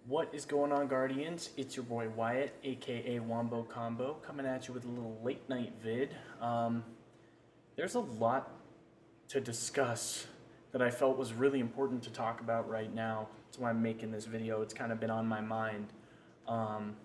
What is going on, Guardians? It's your boy Wyatt, aka Wombo Combo, coming at you with a little late night vid. There's a lot to discuss that I felt was really important to talk about right now. That's why I'm making this video. It's kind of been on my mind. Um,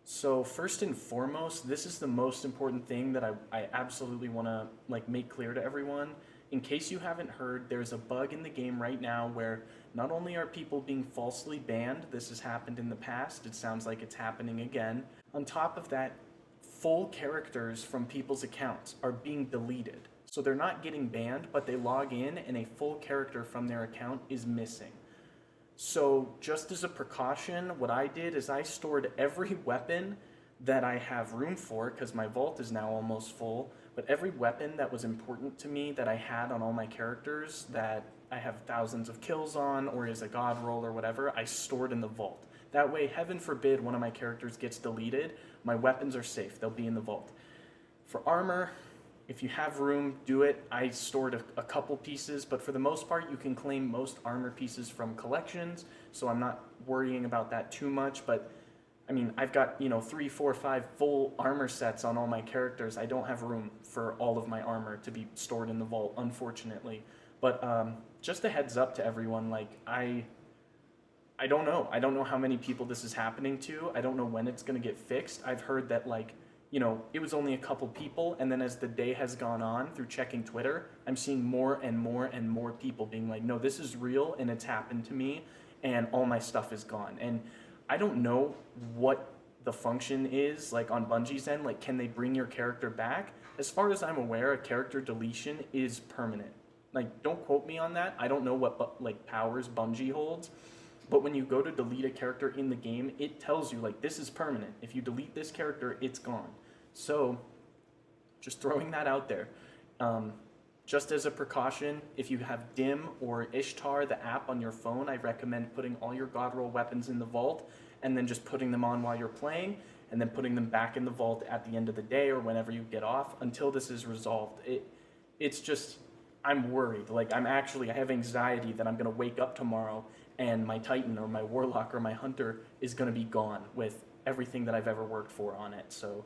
so first and foremost, this is the most important thing that I absolutely want to make clear to everyone. In case you haven't heard, there's a bug in the game right now where not only are people being falsely banned, this has happened in the past, it sounds like it's happening again. On top of that, full characters from people's accounts are being deleted. So they're not getting banned, but they log in and a full character from their account is missing. So just as a precaution, what I did is I stored every weapon that I have room for, because my vault is now almost full, but every weapon that was important to me that I had on all my characters that I have thousands of kills on or is a god roll or whatever, I stored in the vault. That way, heaven forbid one of my characters gets deleted, my weapons are safe, they'll be in the vault. For armor, if you have room, do it. I stored a couple pieces, but for the most part, you can claim most armor pieces from collections, so I'm not worrying about that too much. But I mean, I've got, 3, 4, 5 full armor sets on all my characters. I don't have room for all of my armor to be stored in the vault, unfortunately. But just a heads up to everyone, I don't know. I don't know how many people this is happening to. I don't know when it's going to get fixed. I've heard that it was only a couple people, and then as the day has gone on through checking Twitter, I'm seeing more and more and more people being like, no, this is real and it's happened to me and all my stuff is gone. And I don't know what the function is like on Bungie's end, like can they bring your character back? As far as I'm aware, a character deletion is permanent. Like, don't quote me on that. I don't know what powers Bungie holds, but when you go to delete a character in the game, it tells you like this is permanent. If you delete this character, it's gone. So just throwing that out there. Just as a precaution, if you have DIM or Ishtar, the app on your phone, I recommend putting all your God Roll weapons in the vault and then just putting them on while you're playing and then putting them back in the vault at the end of the day or whenever you get off until this is resolved. It's just, I'm worried. I have anxiety that I'm going to wake up tomorrow and my Titan or my Warlock or my Hunter is going to be gone with everything that I've ever worked for on it. So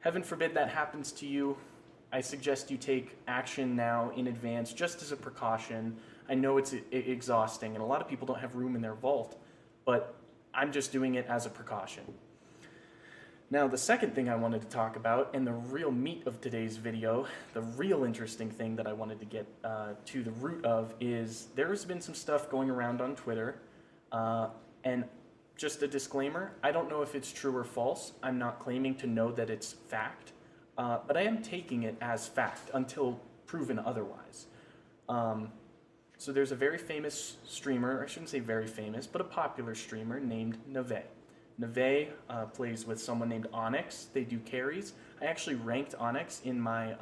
heaven forbid that happens to you. I suggest you take action now in advance just as a precaution. I know it's exhausting and a lot of people don't have room in their vault, but I'm just doing it as a precaution. Now, the second thing I wanted to talk about, and the real meat of today's video, the real interesting thing that I wanted to get to the root of, is there's been some stuff going around on Twitter, and just a disclaimer, I don't know if it's true or false. I'm not claiming to know that it's fact, but I am taking it as fact until proven otherwise. So there's a very famous streamer, I shouldn't say very famous, but a popular streamer named Nuveii. Nuveii plays with someone named Onyx. They do carries. I actually ranked Onyx in my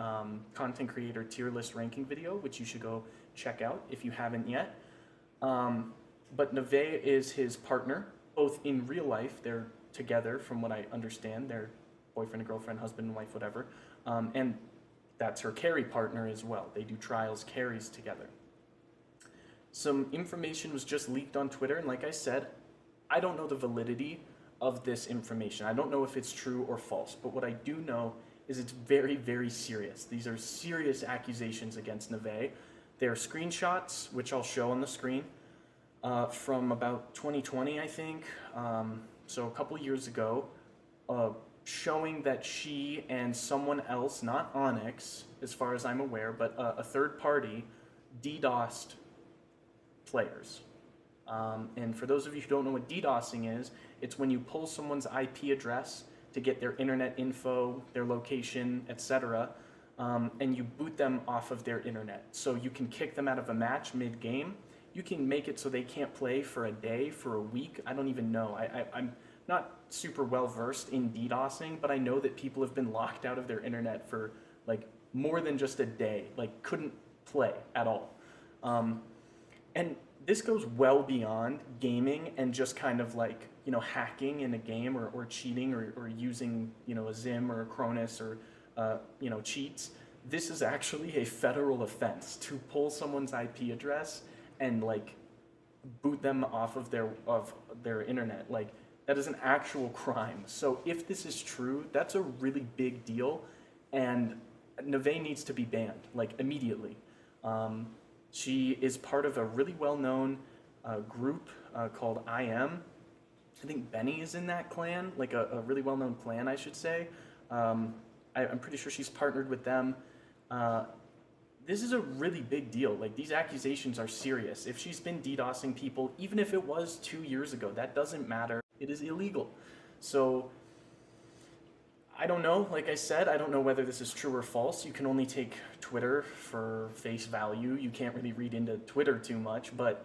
content creator tier list ranking video, which you should go check out if you haven't yet. But Nuveii is his partner, both in real life. They're together, from what I understand. They're boyfriend and girlfriend, husband and wife, whatever. And that's her carry partner as well. They do trials carries together. Some information was just leaked on Twitter, and like I said, I don't know the validity of this information. I don't know if it's true or false, but what I do know is it's very, very serious. These are serious accusations against Nuveii. They're screenshots, which I'll show on the screen, from about 2020, I think, so a couple years ago, showing that she and someone else, not Onyx, as far as I'm aware, but a third party, DDoSed players. And for those of you who don't know what DDoSing is, it's when you pull someone's IP address to get their internet info, their location, etc., and you boot them off of their internet. So you can kick them out of a match mid-game. You can make it so they can't play for a day, for a week. I don't even know. I'm not super well versed in DDoSing, but I know that people have been locked out of their internet for more than just a day, couldn't play at all. And this goes well beyond gaming and just kind of hacking in a game or cheating or using, a Zim or a Cronus or, cheats. This is actually a federal offense to pull someone's IP address and boot them off of their internet. Like, that is an actual crime. So if this is true, that's a really big deal, and Nuveii needs to be banned, like, immediately. She is part of a really well-known group called IM. I think Benny is in that clan, like a really well-known clan, I should say. I'm pretty sure she's partnered with them. This is a really big deal. Like, these accusations are serious. If she's been DDoSing people, even if it was 2 years ago, that doesn't matter. It is illegal. So, I don't know. Like I said, I don't know whether this is true or false. You can only take Twitter for face value. You can't really read into Twitter too much. But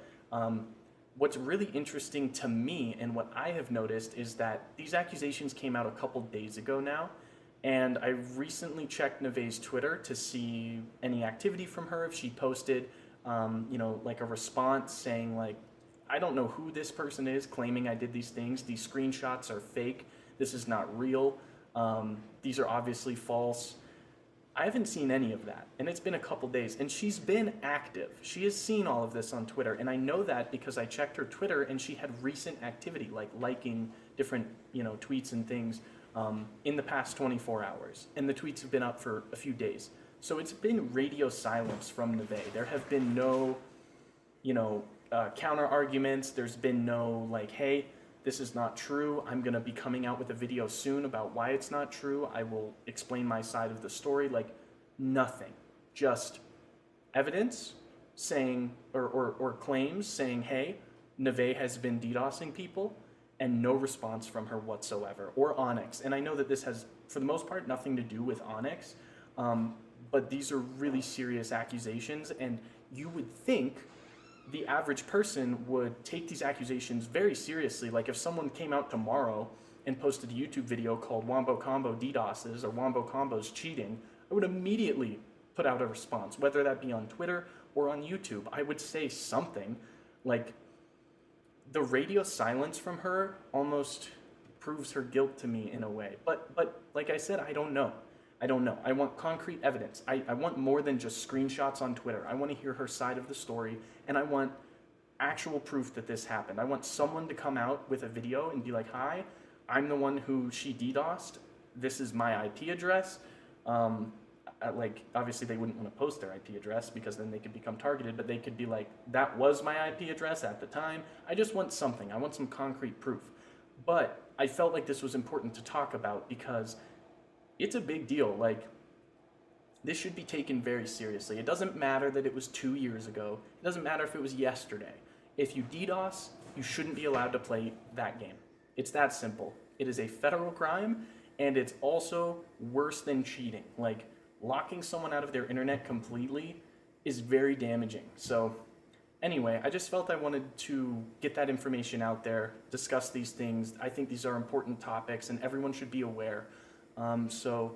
what's really interesting to me and what I have noticed is that these accusations came out a couple days ago now. And I recently checked Nuveii's Twitter to see any activity from her, if she posted, like a response saying, like, I don't know who this person is claiming I did these things. These screenshots are fake. This is not real. These are obviously false. I haven't seen any of that, and it's been a couple days, and she's been active. She has seen all of this on Twitter, and I know that because I checked her Twitter, and she had recent activity, like liking different, tweets and things in the past 24 hours, and the tweets have been up for a few days. So it's been radio silence from Nuveii. There have been no, counter arguments. There's been no, like, hey, this is not true. I'm going to be coming out with a video soon about why it's not true. I will explain my side of the story. Like, nothing. Just evidence saying, or claims saying, hey, Nuveii has been DDoSing people, and no response from her whatsoever, or Onyx. And I know that this has, for the most part, nothing to do with Onyx, but these are really serious accusations, and you would think the average person would take these accusations very seriously. Like, if someone came out tomorrow and posted a YouTube video called Wombo Combo DDoSes or Wombo Combo's cheating, I would immediately put out a response, whether that be on Twitter or on YouTube. I would say something. Like, the radio silence from her almost proves her guilt to me in a way. But like I said, I don't know. I want concrete evidence. I want more than just screenshots on Twitter. I want to hear her side of the story, and I want actual proof that this happened. I want someone to come out with a video and be like, hi, I'm the one who she DDoSed. This is my IP address. Like, obviously they wouldn't want to post their IP address because then they could become targeted, but they could be like, that was my IP address at the time. I just want something. I want some concrete proof. But I felt like this was important to talk about because it's a big deal. Like, this should be taken very seriously. It doesn't matter that it was 2 years ago. It doesn't matter if it was yesterday. If you DDoS, you shouldn't be allowed to play that game. It's that simple. It is a federal crime, and it's also worse than cheating. Like, locking someone out of their internet completely is very damaging. So anyway, I just felt I wanted to get that information out there, discuss these things. I think these are important topics, and everyone should be aware. So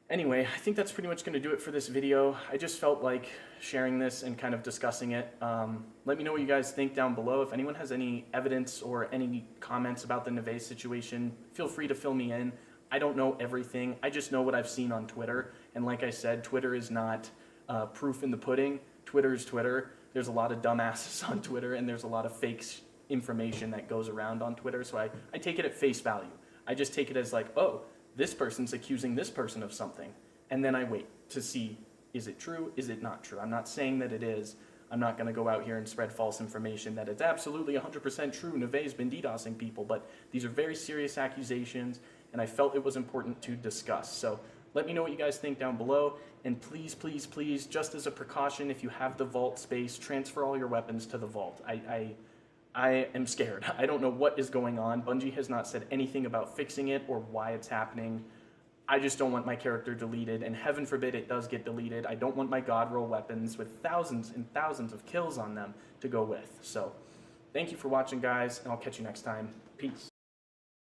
anyway, I think that's pretty much going to do it for this video. I just felt like sharing this and kind of discussing it. Let me know what you guys think down below. If anyone has any evidence or any comments about the Nuveii situation, feel free to fill me in. I don't know everything. I just know what I've seen on Twitter. And like I said, Twitter is not proof in the pudding. Twitter is Twitter. There's a lot of dumbasses on Twitter, and there's a lot of fake information that goes around on Twitter. So I take it at face value. I just take it as like, oh, this person's accusing this person of something. And then I wait to see, is it true? Is it not true? I'm not saying that it is. I'm not going to go out here and spread false information that it's absolutely 100% true. Nuveii's been DDoSing people, but these are very serious accusations, and I felt it was important to discuss. So let me know what you guys think down below, and please, please, please, just as a precaution, if you have the vault space, transfer all your weapons to the vault. I am scared. I don't know what is going on. Bungie has not said anything about fixing it or why it's happening. I just don't want my character deleted, and heaven forbid it does get deleted. I don't want my god roll weapons with thousands and thousands of kills on them to go with. So thank you for watching, guys, and I'll catch you next time. Peace.